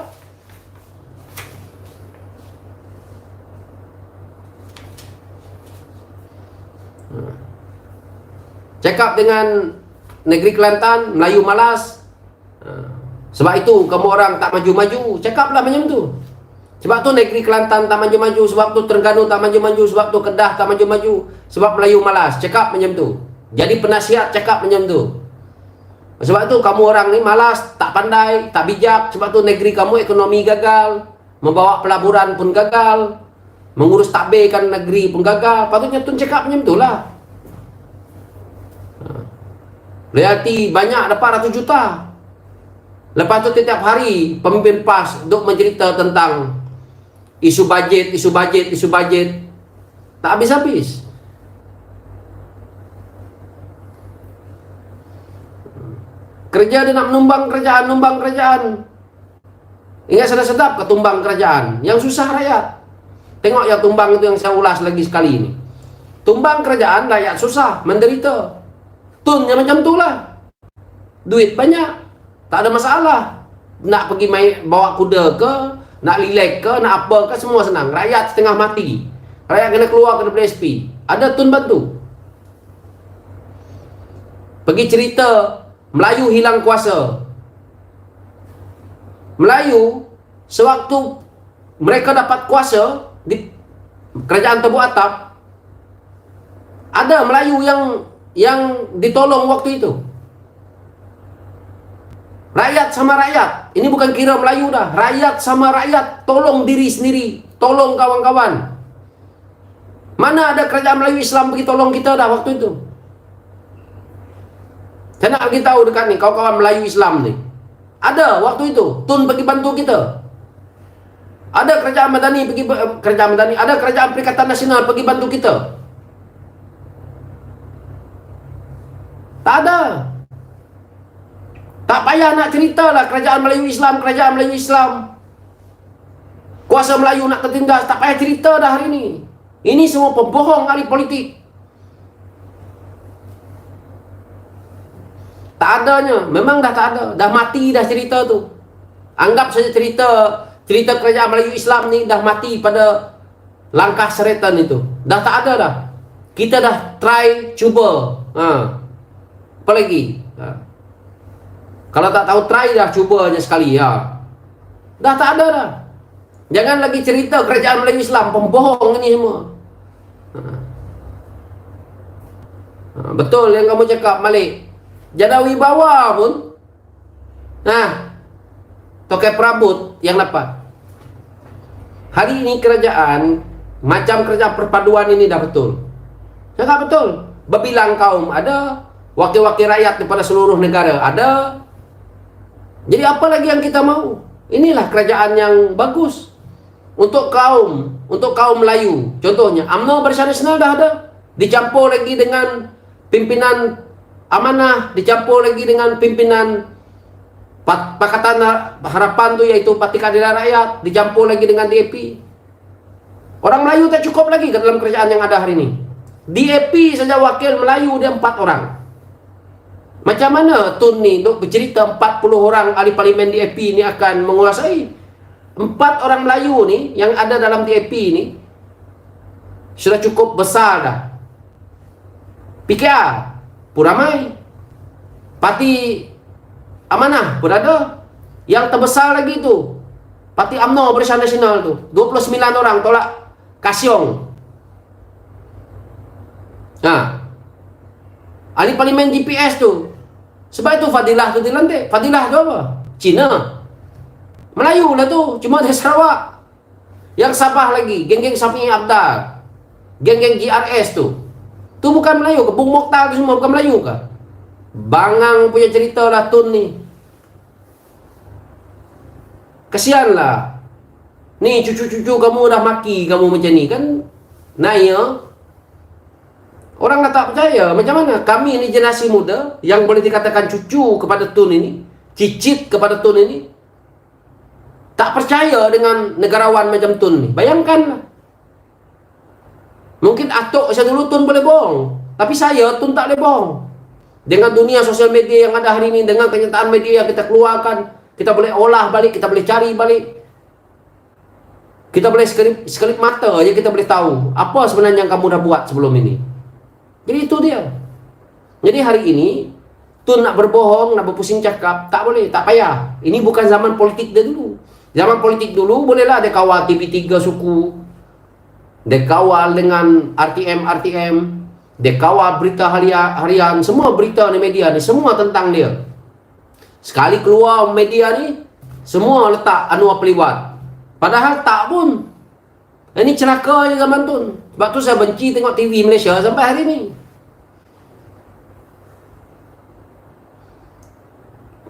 Cakap dengan negeri Kelantan, Melayu malas. Sebab itu kamu orang tak maju-maju. Cakaplah macam tu. Sebab tu negeri Kelantan tak maju-maju. Sebab tu Terengganu tak maju-maju. Sebab tu Kedah tak maju-maju. Sebab Melayu malas. Cakap macam tu. Jadi penasihat cakap macam tu. Sebab tu kamu orang ni malas, tak pandai, tak bijak. Sebab tu negeri kamu ekonomi gagal, membawa pelaburan pun gagal, mengurus takbirkan negeri pun gagal. Patutnya Tun cakap macam tu lah. Royalti banyak dapat ratus juta. Lepas tu setiap hari pemimpin PAS duk mencerita tentang isu bajet, isu bajet, isu bajet. Tak habis-habis. Kerja dia nak menumbang kerajaan, numbang kerajaan. Ingat sedap-sedap ketumbang kerajaan. Yang susah rakyat. Tengok yang tumbang itu yang saya ulas lagi sekali ini. Tumbang kerajaan rakyat susah, menderita. Tunnya macam tu lah. Duit banyak, tak ada masalah. Nak pergi main, bawa kuda ke, nak relax ke, nak apa ke, semua senang. Rakyat setengah mati. Rakyat kena keluar ke PSP. Ada Tun bantu. Pergi cerita Melayu hilang kuasa. Melayu sewaktu mereka dapat kuasa di kerajaan Tebu Atap, ada Melayu yang ditolong waktu itu. Rakyat sama rakyat. Ini bukan kira Melayu dah. Rakyat sama rakyat tolong diri sendiri, tolong kawan-kawan. Mana ada kerajaan Melayu Islam pergi tolong kita dah waktu itu. Saya nak bagi tahu dekat ni, kawan-kawan Melayu Islam ni. Ada waktu itu, Tun pergi bantu kita. Ada kerajaan Madani pergi, kerajaan Madani, ada kerajaan Perikatan Nasional pergi bantu kita. Tak ada. Tak payah nak ceritalah kerajaan Melayu Islam, kerajaan Melayu Islam. Kuasa Melayu nak tertindas, tak payah cerita dah hari ini. Ini semua pembohong ahli politik. Tak adanya, memang dah tak ada. Dah mati dah cerita tu. Anggap saja cerita kerajaan Melayu Islam ni dah mati pada langkah seretan itu. Dah tak ada dah. Kita dah try, cuba. Apa lagi? Kalau tak tahu try dah, cuba aja sekali. Dah tak ada dah. Jangan lagi cerita kerajaan Melayu Islam. Pembohong ini semua. Betul yang kamu cakap, Malik. Jada wibawa pun tokai perabot yang dapat. Hari ini kerajaan macam kerajaan perpaduan ini dah betul. Cakap betul. Berbilang kaum ada, wakil-wakil rakyat daripada seluruh negara ada. Jadi apa lagi yang kita mau? Inilah kerajaan yang bagus untuk kaum Melayu. Contohnya UMNO Barisan Nasional dah ada, dicampur lagi dengan pimpinan Amanah, dicampur lagi dengan pimpinan Pakatan Harapan tu, iaitu Parti Keadilan Rakyat, dicampur lagi dengan DAP. Orang Melayu tak cukup lagi ke dalam kerajaan yang ada hari ini. DAP saja wakil Melayu dia 4 orang. Macam mana Tun ni untuk bercerita 40 orang ahli parlimen DAP ni akan menguasai? 4 orang Melayu ni yang ada dalam DAP ni sudah cukup besar dah. PKR pun ramai, Parti Amanah pun ada. Yang terbesar lagi tu Parti UMNO Barisan Nasional tu 29 orang tolak Kasyong. Ahli parlimen GPS tu. Sebab itu Fadilah tu dilantik. Fadilah tu apa? Cina. Melayu lah tu, cuma dari Sarawak. Yang Sabah lagi, geng-geng Safi Abdal, geng-geng GRS tu. Tu bukan Melayu ke? Bung Mokhtar tu semua bukan Melayu ke? Bangang punya cerita lah Tun ni. Kesianlah. Ni cucu-cucu kamu dah maki kamu macam ni kan. Naya. Orang dah tak percaya. Macam mana? Kami ni generasi muda yang boleh dikatakan cucu kepada Tun ini, cicit kepada Tun ini, tak percaya dengan negarawan macam Tun ni. Bayangkanlah. Mungkin atuk saya dulu Tun boleh bohong, tapi saya Tun tak boleh bohong. Dengan dunia sosial media yang ada hari ini, dengan kenyataan media yang kita keluarkan, kita boleh olah balik, kita boleh cari balik. Kita boleh sekelip mata aja kita boleh tahu apa sebenarnya yang kamu dah buat sebelum ini. Jadi itu dia. Jadi hari ini Tun nak berbohong, nak berpusing cakap, tak boleh, tak payah. Ini bukan zaman politik dia dulu. Zaman politik dulu bolehlah dia kawal TV3 suku, dia kawal dengan RTM, dia kawal berita harian, semua berita di media ni semua tentang dia. Sekali keluar media ni, semua letak Anwar Peliwat. Padahal tak pun. Ini celaka je zaman tu. Sebab tu saya benci tengok TV Malaysia sampai hari ni.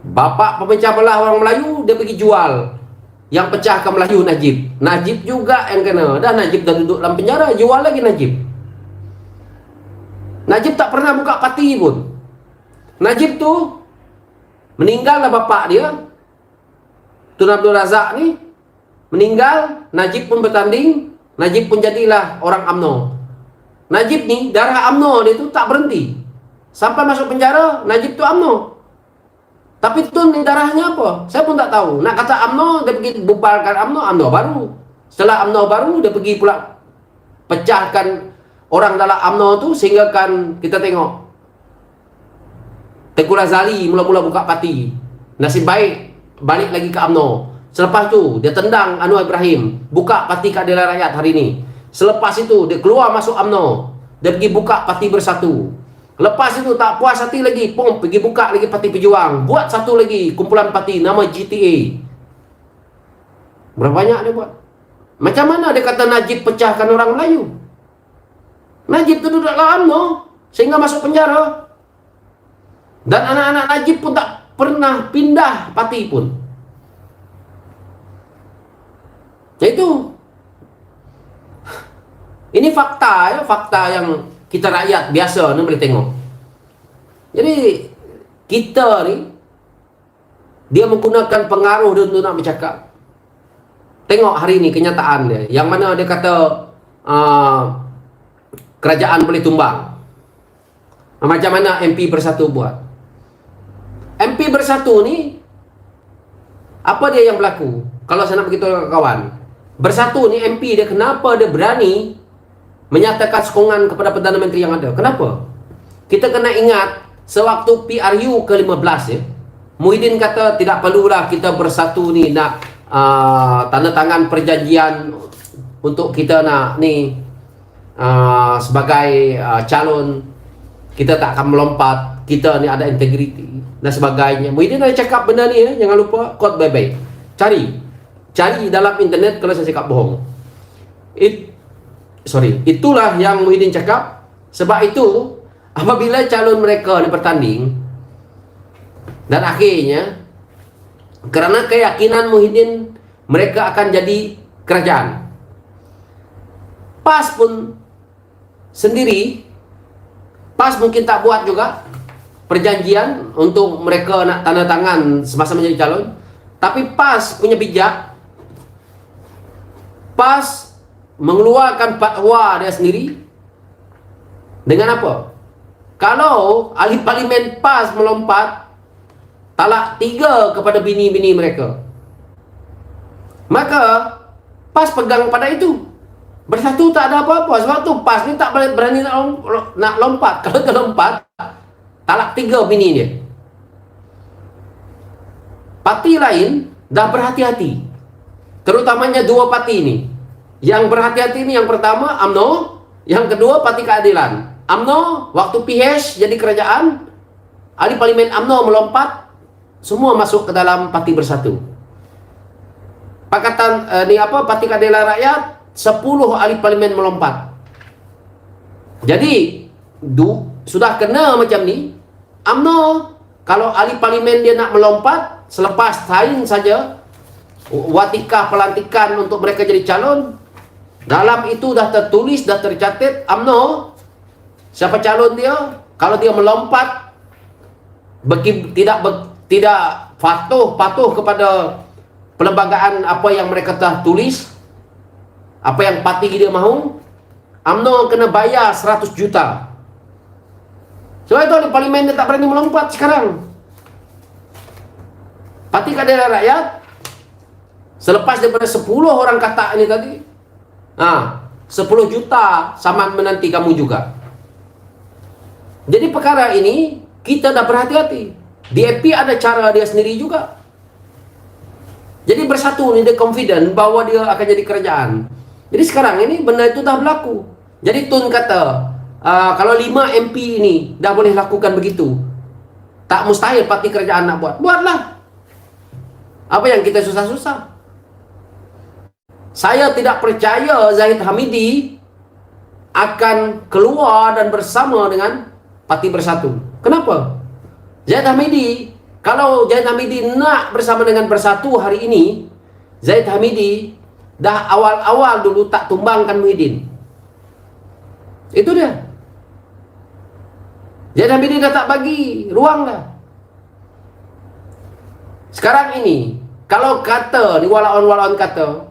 Bapak pemecah belah orang Melayu, dia pergi jual. Yang pecahkan Melayu Najib. Najib juga yang kena. Dah Najib dah duduk dalam penjara, jual lagi Najib. Najib tak pernah buka parti pun. Najib tu meninggallah bapak dia, Tun Abdul Razak ni meninggal, Najib pun bertanding, Najib pun jadilah orang UMNO. Najib ni darah UMNO dia tu tak berhenti. Sampai masuk penjara, Najib tu UMNO. Tapi Tun ni darahnya apa? Saya pun tak tahu. Nak kata UMNO, dia pergi bubarkan UMNO baru. Setelah UMNO baru, dia pergi pula pecahkan orang dalam UMNO tu, sehingga kan kita tengok Tengku Razali mula-mula buka parti. Nasib baik balik lagi ke UMNO. Selepas tu dia tendang Anwar Ibrahim, buka Parti Keadilan Rakyat hari ini. Selepas itu dia keluar masuk UMNO, dia pergi buka Parti Bersatu. Lepas itu tak puas hati lagi, pergi buka lagi Parti Pejuang, buat satu lagi kumpulan parti nama GTA. Berapa banyak dia buat? Macam mana dia kata Najib pecahkan orang Melayu? Najib tu duduk dalam UMNO sehingga masuk penjara. Dan anak-anak Najib pun tak pernah pindah parti pun. Itu. Ini fakta ya, fakta yang kita rakyat biasa ni boleh tengok. Jadi kita ni, dia menggunakan pengaruh dia untuk nak bercakap. Tengok hari ni kenyataan dia, yang mana dia kata kerajaan boleh tumbang. Macam mana MP Bersatu buat? MP Bersatu ni, apa dia yang berlaku? Kalau saya nak beritahu kawan, Bersatu ni MP dia, kenapa dia berani menyatakan sokongan kepada Perdana Menteri yang ada? Kenapa? Kita kena ingat, sewaktu PRU ke-15 ya, Muhyiddin kata tidak perlulah kita bersatu ni nak tanda tangan perjanjian untuk kita nak ni sebagai calon, kita tak akan melompat, kita ni ada integriti dan sebagainya. Muhyiddin ada cakap benda ni ya, jangan lupa quote baik-baik. Cari dalam internet kalau saya cakap bohong. Itulah yang Muhyiddin cakap. Sebab itu apabila calon mereka ni bertanding, dan akhirnya kerana keyakinan Muhyiddin mereka akan jadi kerajaan, PAS pun sendiri, PAS mungkin tak buat juga perjanjian untuk mereka nak tanda tangan semasa menjadi calon. Tapi PAS punya bijak, PAS mengeluarkan fatwa dia sendiri. Dengan apa? Kalau ahli parlimen PAS melompat talak 3 kepada bini-bini mereka, maka PAS pegang pada itu. Bersatu tak ada apa-apa. Sebab tu PAS ni tak berani nak lompat. Kalau dia lompat, talak 3 bini dia. Parti lain dah berhati-hati, terutamanya 2 parti ini. Yang berhati-hati ini, yang pertama UMNO, yang kedua Parti Keadilan. UMNO waktu PH jadi kerajaan, ahli parlimen UMNO melompat, semua masuk ke dalam Parti Bersatu. Pakatan Parti Keadilan Rakyat, 10 ahli parlimen melompat. Jadi sudah kena macam ni. UMNO kalau ahli parlimen dia nak melompat, selepas sign saja watikah pelantikan untuk mereka jadi calon, dalam itu dah tertulis, dah tercatat UMNO siapa calon dia. Kalau dia melompat tidak patuh kepada perlembagaan apa yang mereka telah tulis, apa yang parti dia mahu, UMNO kena bayar 100 juta. Sebab itu di parlimen dia tak berani melompat sekarang. Parti Keadilan Rakyat, selepas daripada 10 orang kata ini tadi, 10 juta sama menanti kamu juga. Jadi perkara ini kita dah berhati-hati. DAP ada cara dia sendiri juga. Jadi bersatu ni dia confident bahawa dia akan jadi kerajaan. Jadi sekarang ini benda itu dah berlaku. Jadi Tun kata, kalau 5 MP ini dah boleh lakukan begitu, tak mustahil parti kerajaan nak buat. Buatlah. Apa yang kita susah-susah? Saya tidak percaya Zahid Hamidi akan keluar dan bersama dengan Parti Bersatu. Kenapa? Zahid Hamidi, kalau Zahid Hamidi nak bersama dengan Bersatu hari ini, Zahid Hamidi dah awal-awal dulu tak tumbangkan Muhyiddin. Itu dia. Zahid Hamidi dah tak bagi ruang dah. Sekarang ini, kalau kata, ni walaun-walaun kata,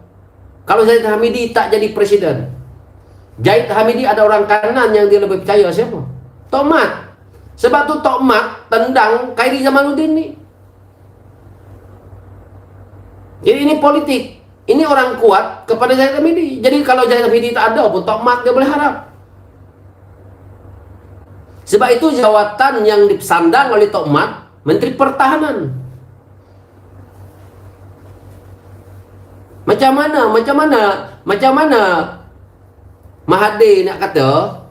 kalau Zahid Hamidi tak jadi presiden, Zahid Hamidi ada orang kanan yang dia lebih percaya siapa? Tok Mat. Sebab tu Tok Mat tendang Khairi Jamaluddin ni. Jadi ini politik. Ini orang kuat kepada Zahid Hamidi. Jadi kalau Zahid Hamidi tak ada pun Tok Mat dia boleh harap. Sebab itu jawatan yang disandang oleh Tok Mat, Menteri Pertahanan. Macam mana Mahathir nak kata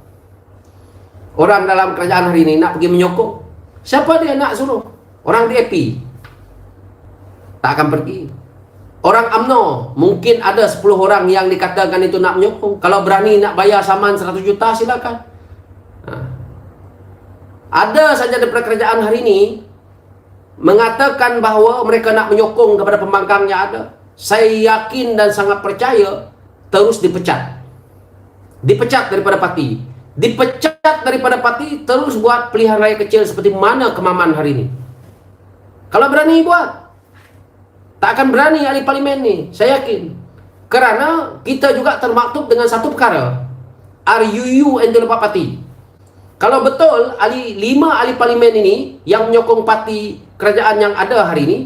orang dalam kerajaan hari ini nak pergi menyokong? Siapa dia nak suruh? Orang DAP tak akan pergi. Orang UMNO mungkin ada 10 orang yang dikatakan itu nak menyokong. Kalau berani nak bayar saman 100 juta silakan. Ada saja daripada kerajaan hari ini mengatakan bahawa mereka nak menyokong kepada pembangkangnya ada. Saya yakin dan sangat percaya terus dipecat. Dipecat daripada parti. Dipecat daripada parti, terus buat pilihan raya kecil seperti mana Kemaman hari ini. Kalau berani buat. Tak akan berani ahli parlimen ni, saya yakin. Kerana kita juga termaktub dengan satu perkara. RUU yang dilepas parti. Kalau betul 5 ahli parlimen ini yang menyokong parti kerajaan yang ada hari ini,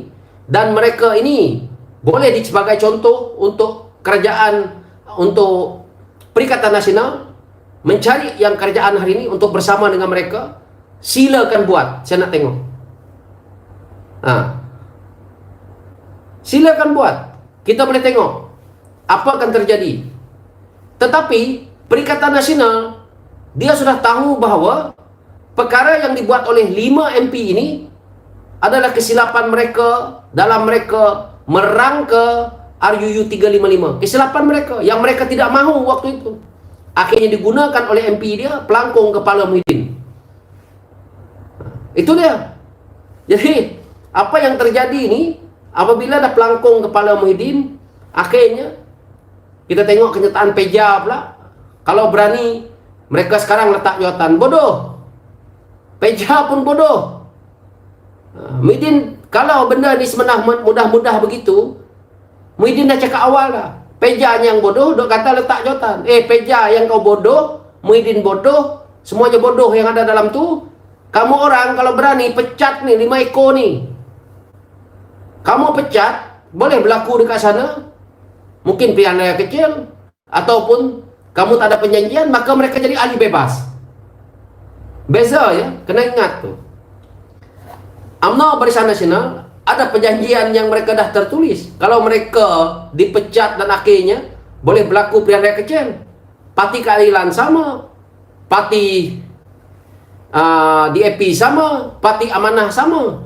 dan mereka ini boleh sebagai contoh untuk kerajaan, untuk Perikatan Nasional mencari yang kerajaan hari ini untuk bersama dengan mereka, silakan buat. Saya nak tengok. Silakan buat. Kita boleh tengok apa akan terjadi. Tetapi Perikatan Nasional dia sudah tahu bahawa perkara yang dibuat oleh 5 MP ini adalah kesilapan mereka dalam mereka merangka RUU 355. Kesilapan mereka yang mereka tidak mahu waktu itu. Akhirnya digunakan oleh MP dia pelangkung kepala Muhyiddin. Itu dia. Jadi apa yang terjadi ini, apabila ada pelangkung kepala Muhyiddin, akhirnya kita tengok kenyataan Peja pula. Kalau berani mereka sekarang letak jawatan bodoh. Peja pun bodoh. Muhyiddin, kalau benda ni sebenarnya mudah-mudah begitu, Muhyiddin dah cakap awal dah. Peja yang bodoh, dok kata letak jawatan. Peja yang kau bodoh, Muhyiddin bodoh, semuanya bodoh yang ada dalam tu. Kamu orang kalau berani pecat ni 5 ekor ni. Kamu pecat, boleh berlaku dekat sana. Mungkin pilihan raya kecil, ataupun kamu tak ada perjanjian, maka mereka jadi ahli bebas. Beza ya, kena ingat tu. UMNO Barisan Nasional ada perjanjian yang mereka dah tertulis. Kalau mereka dipecat dan akhirnya boleh berlaku pilihan raya kecil. Parti Keadilan sama, parti DAP sama, parti Amanah sama.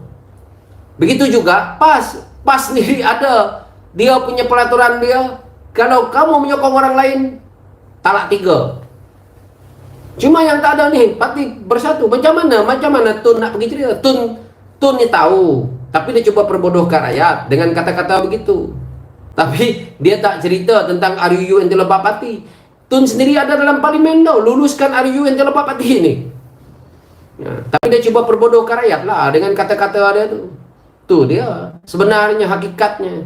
Begitu juga PAS sendiri ada dia punya peraturan dia. Kalau kamu menyokong orang lain, talak 3. Cuma yang tak ada ni Parti Bersatu. Macam mana Tun nak pergi cerita? Tun ni tahu, tapi dia cuba perbodohkan rakyat dengan kata-kata begitu. Tapi dia tak cerita tentang RUU yang terlepas parti. Tun sendiri ada dalam parlimen tau, luluskan RUU yang terlepas parti ni. Tapi dia cuba perbodohkan rakyat lah dengan kata-kata dia tu. Tu dia sebenarnya hakikatnya.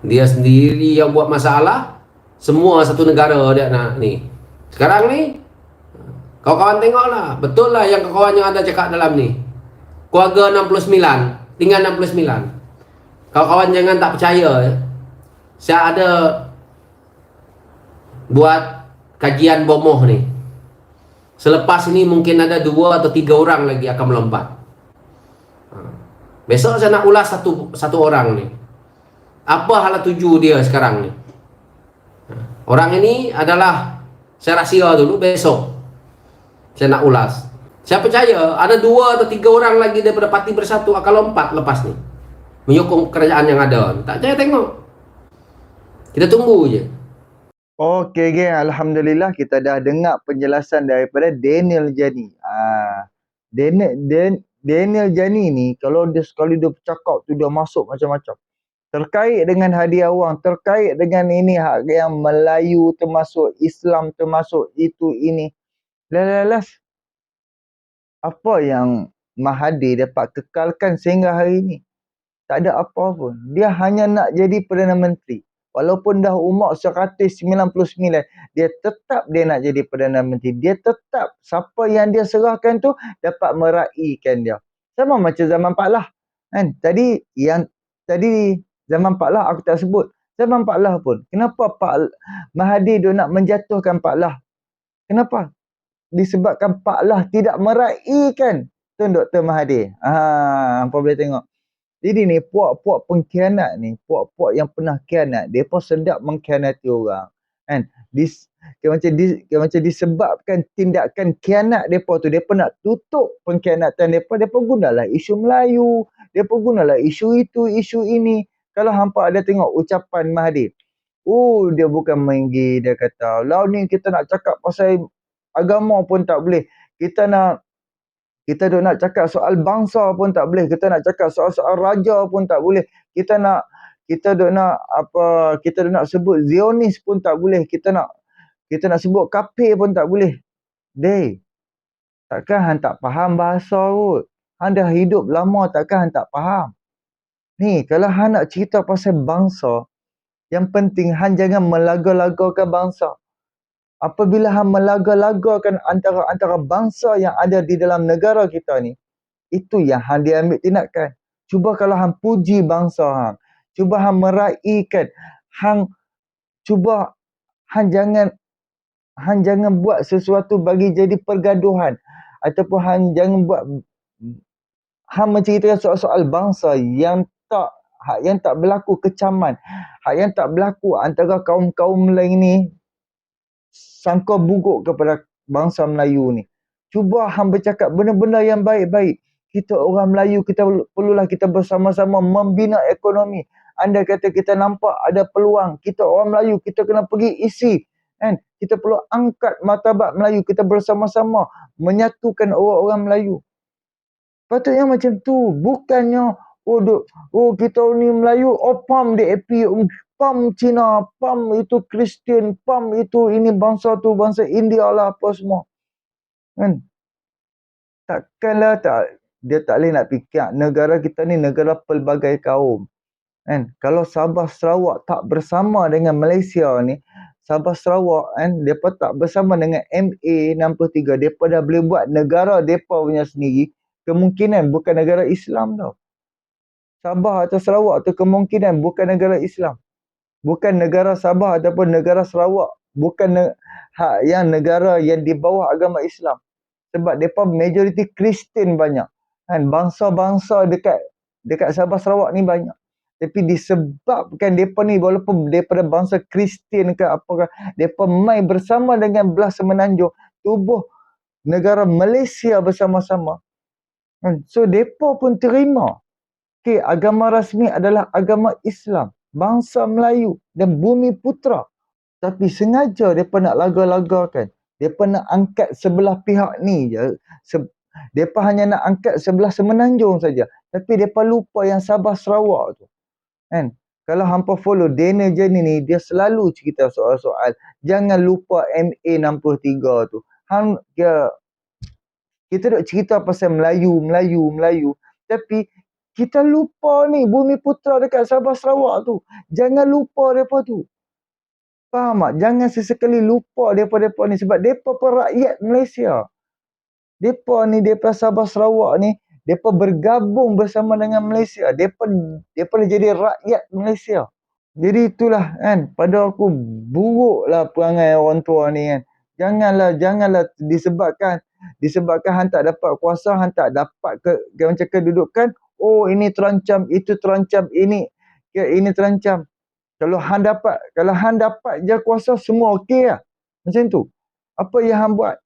Dia sendiri yang buat masalah. Semua satu negara dia nak ni. Sekarang ni Kawan-kawan tengoklah, betul lah yang kawan yang ada cakap dalam ni. Keluarga 69, tinggal 69. Kawan-kawan jangan tak percaya ya. Saya ada buat kajian bomoh ni. Selepas ini mungkin ada 2 atau 3 orang lagi akan melompat. Besok saya nak ulas satu orang ni. Apa hala tuju dia sekarang ni? Orang ini adalah, saya rahsia dulu, besok saya nak ulas. Saya percaya ada 2 atau 3 orang lagi daripada Parti Bersatu akan lompat lepas ni, menyokong kerajaan yang ada. Tak percaya tengok. Kita tunggu je. Okey, geng. Alhamdulillah kita dah dengar penjelasan daripada Daniel Jani. Daniel Jani ni kalau dia sekali dia bercakap tu dia masuk macam-macam. Terkait dengan hadiah wang, terkait dengan ini hak yang Melayu termasuk Islam termasuk itu ini. Lalas apa yang Mahathir dapat kekalkan sehingga hari ini? Tak ada apa pun. Dia hanya nak jadi Perdana Menteri. Walaupun dah umur 199, dia tetap dia nak jadi Perdana Menteri. Dia tetap siapa yang dia serahkan tu dapat meraihkan dia. Sama macam zaman Pak Lah. Kan? Tadi zaman Pak Lah aku tak sebut. Zaman Pak Lah pun. Kenapa Mahathir dia nak menjatuhkan Pak Lah? Kenapa? Disebabkan Pak Lah tidak meraihkan Tun Dr. Mahathir. Hampa boleh tengok. Jadi ni puak-puak pengkhianat ni, puak-puak yang pernah khianat, depa sedap mengkhianati orang. Kan? Macam disebabkan tindakan khianat depa tu, depa nak tutup pengkhianatan depa, depa gunalah isu Melayu, depa gunalah isu itu, isu ini. Kalau hampa ada tengok ucapan Mahathir, dia bukan main gila, dia kata, "Lah ni kita nak cakap pasal agama pun tak boleh. Kita duk nak cakap soal bangsa pun tak boleh. Kita nak cakap soal raja pun tak boleh. Kita duk nak sebut Zionis pun tak boleh. Kita nak sebut kafir pun tak boleh." Dey, takkan hang tak faham bahasa kot. Hang dah hidup lama takkan hang tak faham. Ni, kalau hang nak cerita pasal bangsa, yang penting hang jangan melaga-lagakan bangsa. Apabila hang melaga-lagakan antara bangsa yang ada di dalam negara kita ni, itu yang hang diambil tindakan. Cuba kalau hang puji bangsa hang, cuba hang meraihkan, hang jangan buat sesuatu bagi jadi pergaduhan, ataupun hang jangan buat hang menceritakan soal-soal bangsa yang tak berlaku kecaman, hak yang tak berlaku antara kaum-kaum lain ni, sangka buruk kepada bangsa Melayu ni. Cuba hang bercakap benda-benda yang baik-baik. Kita orang Melayu, perlulah kita bersama-sama membina ekonomi. Anda kata kita nampak ada peluang, kita orang Melayu, kita kena pergi isi. Kan? Kita perlu angkat martabat Melayu, kita bersama-sama menyatukan orang-orang Melayu. Patutnya macam tu. Bukannya, kita ni Melayu, PAM DAP, PAM Cina, PAM itu Kristian, PAM itu ini bangsa tu, bangsa India lah apa semua. Kan? Takkanlah dia tak boleh nak fikir negara kita ni negara pelbagai kaum. Kan? Kalau Sabah Sarawak tak bersama dengan Malaysia ni, Sabah Sarawak kan, depa tak bersama dengan MA63, depa dah boleh buat negara depa punya sendiri, kemungkinan bukan negara Islam tau. Sabah atau Sarawak tu kemungkinan bukan negara Islam. Bukan negara Sabah ataupun negara Sarawak, bukan yang negara yang di bawah agama Islam. Sebab depa majoriti Kristian banyak. Kan, bangsa-bangsa dekat Sabah Sarawak ni banyak. Tapi disebabkan depa ni walaupun daripada bangsa Kristian ke apakah, depa mai bersama dengan belah semenanjung tubuh negara Malaysia bersama-sama. So depa pun terima. Okay, agama rasmi adalah agama Islam, bangsa Melayu dan Bumi Putera. Tapi sengaja depa nak laga-lagakan. Depa nak angkat sebelah pihak ni je. Depa hanya nak angkat sebelah semenanjung saja. Tapi depa lupa yang Sabah Sarawak tu. Kan? Kalau hampa follow Daniel Jani ni, dia selalu cerita soal-soal. Jangan lupa MA63 tu. Kita duk cerita pasal Melayu. Tapi kita lupa ni Bumi Putera dekat Sabah Sarawak tu. Jangan lupa mereka tu. Faham tak? Jangan sesekali lupa mereka ni. Sebab mereka pun rakyat Malaysia. Depa Sabah Sarawak ni, depa bergabung bersama dengan Malaysia. Depa jadi rakyat Malaysia. Jadi itulah kan, pada aku buruklah perangai orang tua ni kan. Janganlah disebabkan hang tak dapat kuasa, hang tak dapat macam kedudukan, oh ini terancam, itu terancam, ini terancam. Kalau hang dapat je kuasa, semua okey lah. Macam tu. Apa yang hang buat?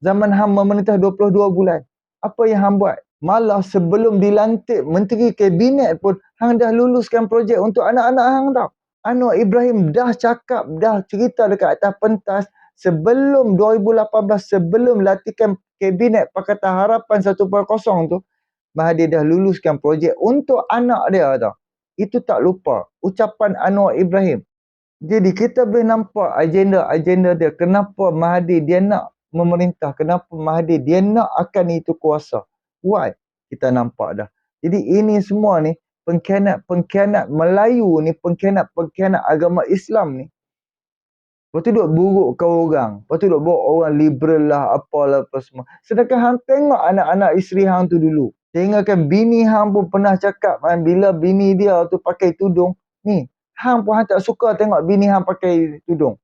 Zaman hang memerintah 22 bulan. Apa yang hang buat? Malah sebelum dilantik Menteri Kabinet pun, hang dah luluskan projek untuk anak-anak hang tau. Anwar Ibrahim dah cakap, dah cerita dekat atas pentas sebelum 2018, sebelum latihan Kabinet Pakatan Harapan 1.0 tu, Mahathir dah luluskan projek untuk anak dia tau. Itu tak lupa. Ucapan Anwar Ibrahim. Jadi kita boleh nampak agenda-agenda dia. Kenapa Mahathir dia nak memerintah. Kenapa Mahathir dia nak akan itu kuasa. Why? Kita nampak dah. Jadi ini semua ni, pengkhianat Melayu ni, pengkhianat agama Islam ni. Lepas tu duk burukkan orang. Lepas tu duk bawa orang liberal lah, apalah apa semua. Sedangkan hang tengok anak-anak isteri hang tu dulu. Tengokkan bini hang pun pernah cakap kan, bila bini dia tu pakai tudung, ni, hang pun hang tak suka tengok bini hang pakai tudung.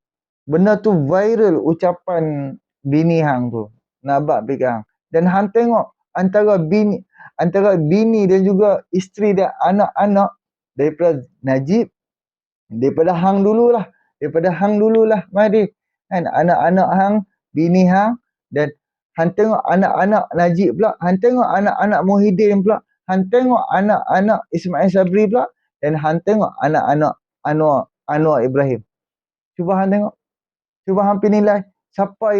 Benda tu viral ucapan bini hang tu. Nabak pegang. Dan hang tengok antara bini dan juga isteri dan anak-anak daripada Najib, daripada hang dululah. Mahathir. Kan anak-anak hang, bini hang, dan hang tengok anak-anak Najib pula, hang tengok anak-anak Muhyiddin pula, hang tengok anak-anak Ismail Sabri pula, dan hang tengok anak-anak Anwar Ibrahim. Cuba hang tengok. Cuba hang nilai siapa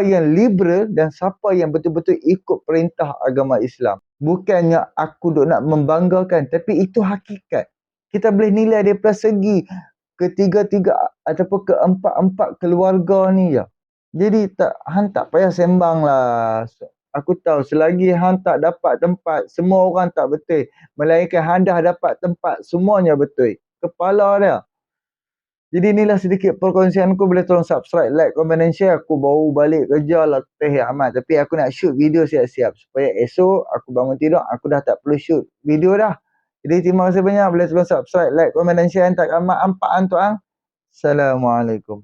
yang liberal dan siapa yang betul-betul ikut perintah agama Islam. Bukannya aku duk nak membanggakan, tapi itu hakikat. Kita boleh nilai daripada segi ketiga-tiga ataupun keempat-empat keluarga ni je. Jadi hang tak payah sembang lah. Aku tahu selagi hang tak dapat tempat, semua orang tak betul. Melainkan hang dah dapat tempat, semuanya betul. Kepala dia. Jadi inilah sedikit perkongsianku. Boleh tolong subscribe, like, komen dan share. Aku baru balik kerja lah teh amat. Tapi aku nak shoot video siap-siap. Supaya esok aku bangun tidur, aku dah tak perlu shoot video dah. Jadi terima kasih banyak. Boleh tolong subscribe, like, komen dan share. Hantar amat ampaan tu ang. Assalamualaikum.